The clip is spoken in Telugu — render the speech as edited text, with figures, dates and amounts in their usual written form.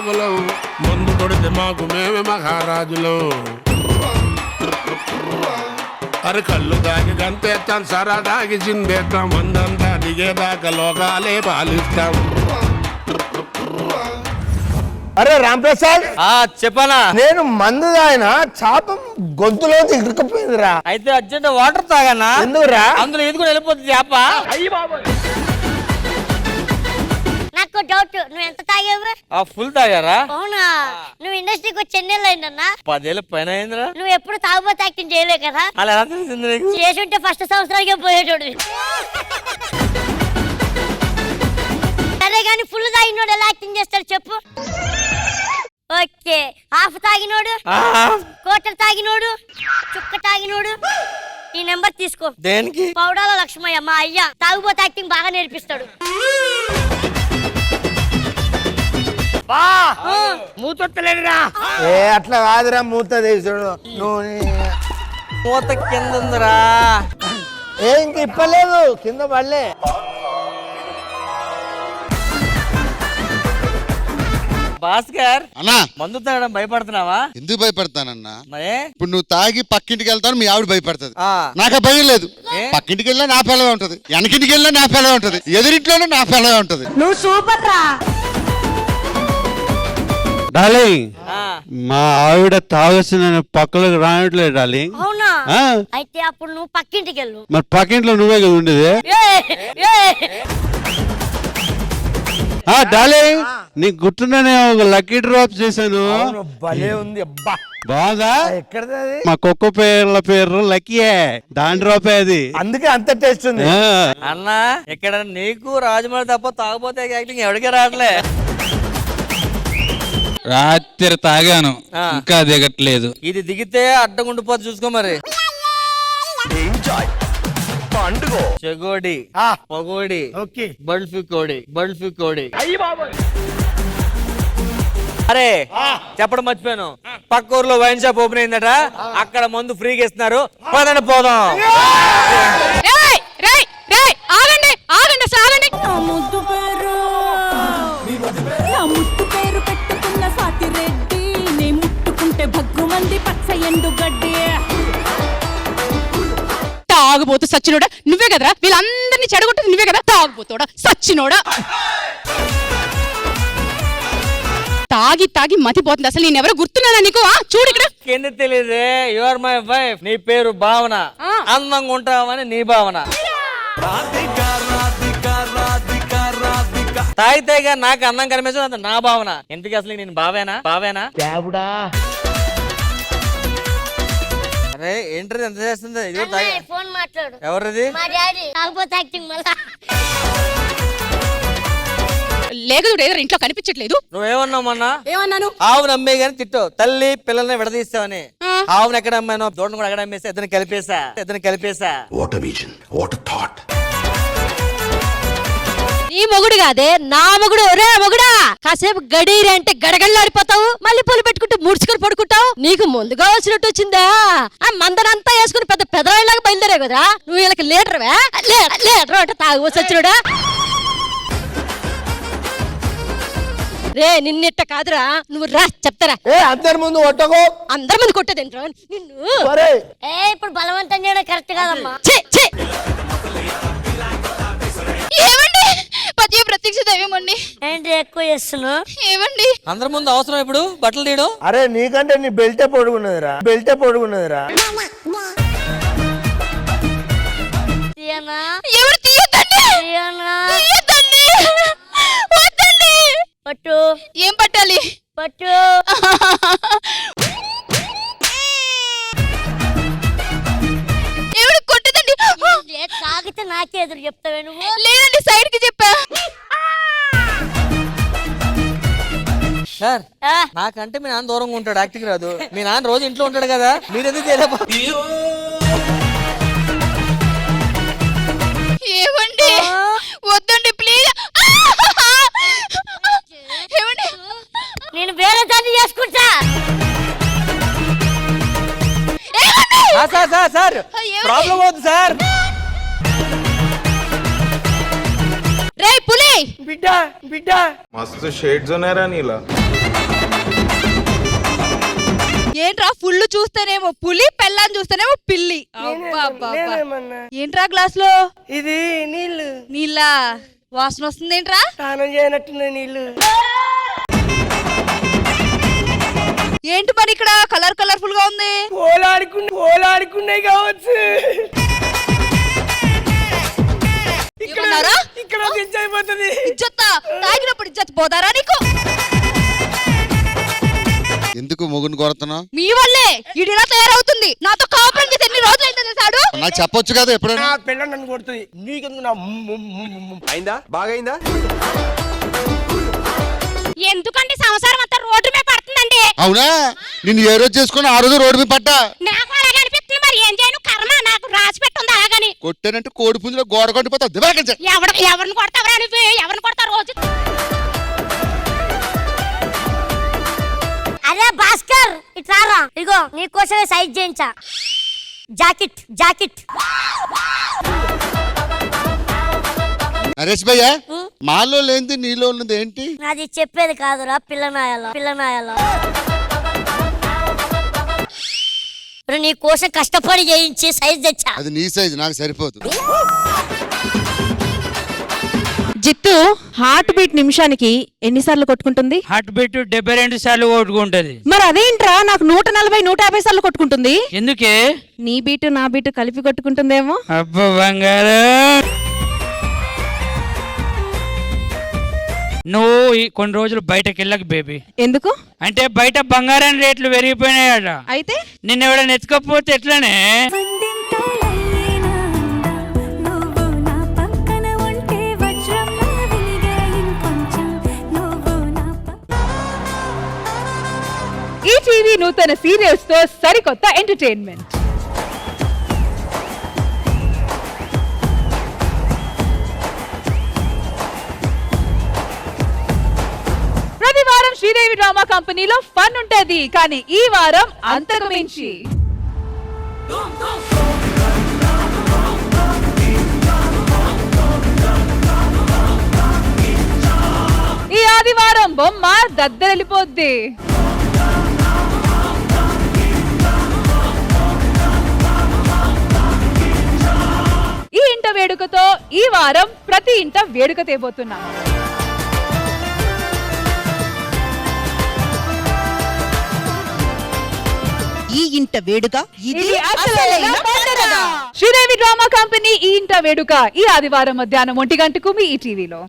బాగులం, మందు కొడితే మాకు మేమే మహారాజులం. అరే కళ్ళు దాగి గంతేస్తాం, సరా దాగి చిందేస్తాం, మందంతా దిగేదాకా లోకాలే పాలిస్తాం. అరే రాంప్రసాద్, చెప్పనా? నేను మందు తాగిన చాపం గొంతులో ఇరుక్కుపోయిందిరా. అయితే అర్జెంట్ వాటర్ తాగన్నా. ఎందుకురా? అందులో ఎదుగుని వెళ్ళిపోతుంది చేప. నాకు డౌట్, నువ్వు ఎంత తాగావు? ఫుల్ తాగారా? అవునా? నువ్వు ఇండస్ట్రీకి వచ్చి ఎన్నేళ్ళు అయిందన్నా? 10 ఏళ్ళ పైన అయిందిరా. నువ్వు ఎప్పుడు తాగుబోతు యాక్టింగ్ చేయలే కదా? అలా ఎలా తెలిసింది నీకు? చేసుంటే ఫస్ట్ సంవత్సరానికే పోయేటోడు. సరే గాని ఫుల్ తాగినోడు ఎలా యాక్టింగ్ చేస్తాడు చెప్పు? ఓకే, హాఫ్ తాగినోడు, క్వార్టర్ తాగినోడు, చుక్క తాగినోడు. ఈ నెంబర్ తీసుకో. దేనికి? పౌడాల లక్ష్మయ్య మా అయ్య తాగుబోతు యాక్టింగ్ బాగా నేర్పిస్తాడు. మూతొత్తలేదురా. ఏ అట్లా కాదురా, మూత తీసుడు నువ్వు. మూత కింద ఉందిరా. ఏ ఇంక ఇప్పలేదు, కింద పడలే. భాస్కర్ అన్నా, మందు తాగడం భయపడుతున్నావా? ఎందుకు భయపడతానన్నా? మరే ఇప్పుడు నువ్వు తాగి పక్కింటికి వెళ్తాను, మీ ఆవిడ భయపడుతుంది. ఆ. నాకు ఆ భయం లేదు. పక్కింటికి వెళ్ళినా నా పిల్లగా ఉంటది, వెనకింటికి వెళ్ళినా నా పిల్లగా ఉంటది, ఎదురింట్లోనూ నా పిల్లగా ఉంటది. నువ్వు సూపర్ రా. డార్లింగ్, మా ఆవిడ తాగొచ్చిన పక్కలకు రానట్లేదు డార్లింగ్. అవునా? ఆ? అయితే అప్పుడు నువ్వు పక్కింటికి వెళ్ళు. మరి పక్కింట్లో నువ్వే కదా ఉండేది. డార్లింగ్, నీకు గుర్తుందనే ఒక లక్కీ డ్రాప్ చేశాను. భలే ఉంది అబ్బా. బాగా ఎక్కడది అది? మా కుక్క పేరు లక్కీయే, దాని డ్రాపే అది. అందుకే అంత టేస్ట్ ఉంది. అన్నా, ఇక్కడ నీకు రాజమౌళి తప్ప తాగపోతే యాక్టింగ్ ఎవరికే రావట్లే. రాత్రి తాగాను, ఇంకా దిగట్లేదు. ఇది దిగితే అడ్డగుండిపోతే చూసుకో మరి. చెగోడి, పగోడి, బల్ఫీ కోడి. అరే చెప్పడం మర్చిపోయాను, పక్క ఊర్లో వైన్ షాప్ ఓపెన్ అయిందట, అక్కడ మందు ఫ్రీగా ఇస్తున్నారు. పదండి పోదాం. పెట్టుకున్న సాతి రెడ్డి, నీ ముట్టుకుంటే భగ్గు మంది పచ్చ ఎండు గడ్డి. తాగుబోతు సచ్చినోడా నువ్వే కదరా, వీళ్ళందరినీ చెడగొట్టదు నువ్వే కదా. తాగుబోతోడా సచ్చినోడా, తాగి తాగి మతిపోతుంది. అసలు నేనెవరో గుర్తున్నానా నీకు? చూడు ఇక్కడ. ఎందుకు తెలియదే? You are my wife. నీ పేరు భావన. అందంగా ఉంటావని నీ భావన. తాగితేగా నాకు అందం కనిపించదు, నా భావన. ఎందుకు అసలు నేను బావేనా? అరే ఏంటది ఎంత చేస్తుంది? ఫోన్ మాట్లాడు. ఎవరిది? మా డాడీ తాగుబోతు యాక్టింగ్ మళ్ళా. లేక ఏదో ఇంట్లో కనిపించట్లేదు. నువ్వేమన్నావు మొన్న? ఏమన్నాను? ఆవును అమ్మే గాని తిట్టు, తల్లి పిల్లల్ని విడదీస్తావని. ఆవును ఎక్కడ అమ్మాను, దూడను కూడా ఎక్కడ అమ్మేసి ఇద్దరిని కలిపేసా. What a vision, what a thought. నీ మొగుడు కాదే, నా మొగుడు. ఒరే మొగుడా, కాసేపు గడీరి అంటే గడగళ్ళాడిపోతావు, మళ్ళీ పూలు పెట్టుకుంటూ ముడుచుకొని పడుకుంటావు. నీకు ముందుగా వచ్చినట్టు వచ్చిందా? ఆ మందనంతా వేసుకుని పెద్ద పెదవాళ్ళలాగా బయలుదేరే కదా నువ్వు. వీళ్ళకి లీటర్వే? లీటర్ అంటే తాగు వచ్చినడా. రే నిన్నెట్ట కాదురా, నువ్వు రా చెప్తారా. అందరి ముందు కొట్టకో. అందరి ముందు కొట్టేదేంట్రా నిన్ను? ఇప్పుడు బలవంతం చేయడం కరెక్ట్ కాదమ్మా. ఏమండి, పతి ప్రత్యక్ష దైవమండి. ఏంటి ఎక్కువ చేస్తున్నావు? ఏమండి, అందరి ముందు అవసరం ఇప్పుడు బట్టలు తీయడం? అరే నీకంటే నీ బెల్టే పొడుగున్నదిరా. ఎవరు తీయొద్దండి. వద్దండి. పట్టు. ఏం పట్టాలి? పట్టు. ఎవరు కొట్టదండి. తాగితే నాకే ఎదురు చెప్తావే నువ్వు? లేదండి, సైడ్ కి చెప్పా. సార్, నాకంటే మీ నాన్న దూరంగా ఉంటాడు, యాక్టింగ్ రాదు. మీ నాన్న రోజు ఇంట్లో ఉంటాడు కదా, మీరు ఎందుకు చేయలేపో? ఏమండి, వద్దండి ప్లీజ్. ఏమండి, నేను వేరే దాన్ని చేసుకుంటా. సార్ ప్రాబ్లం అవుతుంది సార్. రే పులి, బిడ్డ బిడ్డ मस्त शेड्स ఉన్నాయరా నీలా ఏంట్రా ఫుల్ చూస్తేనేమో పులి పెళ్ళాన్ని చూస్తేనేమో పిల్లి నేనేమన్నా? ఏంట్రా గ్లాస్ లో ఇది నీళ్ళు నీళ్ళ వాసన వస్తుంది ఏంట్రా స్నానం చేయనట్టున్నాయి నీళ్ళు. ఏంటి మరి ఇక్కడ కలర్ఫుల్ గా ఉంది పోలాడుకున్నాయి కావచ్చు. ఏమన్నారా? ఇక్కడ తెచ్చి అయిపోతుంది. ఇజ్జత్తా తాగినప్పుడు ఇజ్జత్ పోదారా నీకు? ఎందుకు మొగుని కొడుతున్నావు? మీ వల్లే ఇడిలా తయారవుతుంది. నాతో కాపురం చేసి ఎన్ని రోజులు అయితే చేశాడు? నాకు చెప్పొచ్చు కదా ఎప్పుడైనా. నా పిల్ల నన్ను కొడుతుంది నీకెందుకు? అయిందా బాగైందా ఎందుకంటే సంసారం అంతా రోడ్డు మీద పడుతుందండి. అవునా? నిన్ను ఏ రోజు చేసుకుని ఆ రోజు రోడ్డు మీద పడ్డా. నాకు అలాగే అనిపిస్తుంది. మరి ఏం చేయను? కర్మ నాకు రాసి పెట్టుంది అలాగని. కొట్టానంటే కోడి పుంజులో గోడ కొట్టిపోతావు. ఎవరిని కొడతావరా నువ్వు? ఎవరిని కొడతా రోజు? అరే భాస్కర్ ఇట్రారా, ఇగో నీకోసమే సైజ్ చేయించా. జాకెట్ నరేష్ భయ్య, మాలో లేనిది నీలో ఉన్నది ఏంటి? అది చెప్పేది కాదురా పిల్లనాయాల నీ కోసం కష్టపడి చేయించి సైజ్ తెచ్చా. అది నీ సైజు, నాకు సరిపోదు. జిత్తు హార్ట్ బీట్ నిమిషానికి ఎన్నిసార్లు కొట్టుకుంటుంది? హార్ట్ బీట్ 72 సార్లు కొట్టుకుంటది. మరి అదేంట్రా నాకు 140 150 సార్లు కొట్టుకుంటుంది? ఎందుకే? నీ బీటు నా బీటు కలిపి కొట్టుకుంటుందేమో. అబ్బా బంగారం, నువ్వు కొన్ని రోజులు బయటకు వెళ్ళకు బేబీ. ఎందుకు? అంటే బయట బంగారం రేట్లు పెరిగిపోయినాయట. అయితే నిన్న ఎవడైనా ఎత్తుకపోతే ఎట్లనే? ఈ టీవీ నూతన సీరియల్స్ తో సరికొత్త ఎంటర్టైన్మెంట్. ప్రతి వారం శ్రీదేవి డ్రామా కంపెనీలో ఫన్ ఉంటది, కానీ ఈ వారం అంతకు మించి. ఈ ఆదివారం బొమ్మ దద్దరెళ్ళిపోద్ది. ఈ ఇంట వేడుకతో ఈ వారం ప్రతి ఇంట వేడుక తేబోతున్నాం. ఈ ఇంట వేడుక ఇది అసలైన పండగ. శ్రీదేవి డ్రామా కంపెనీ ఈ ఇంట వేడుక ఈ ఆదివారం మధ్యాహ్నం 1 గంటకు మీ ఈ టీవీలో.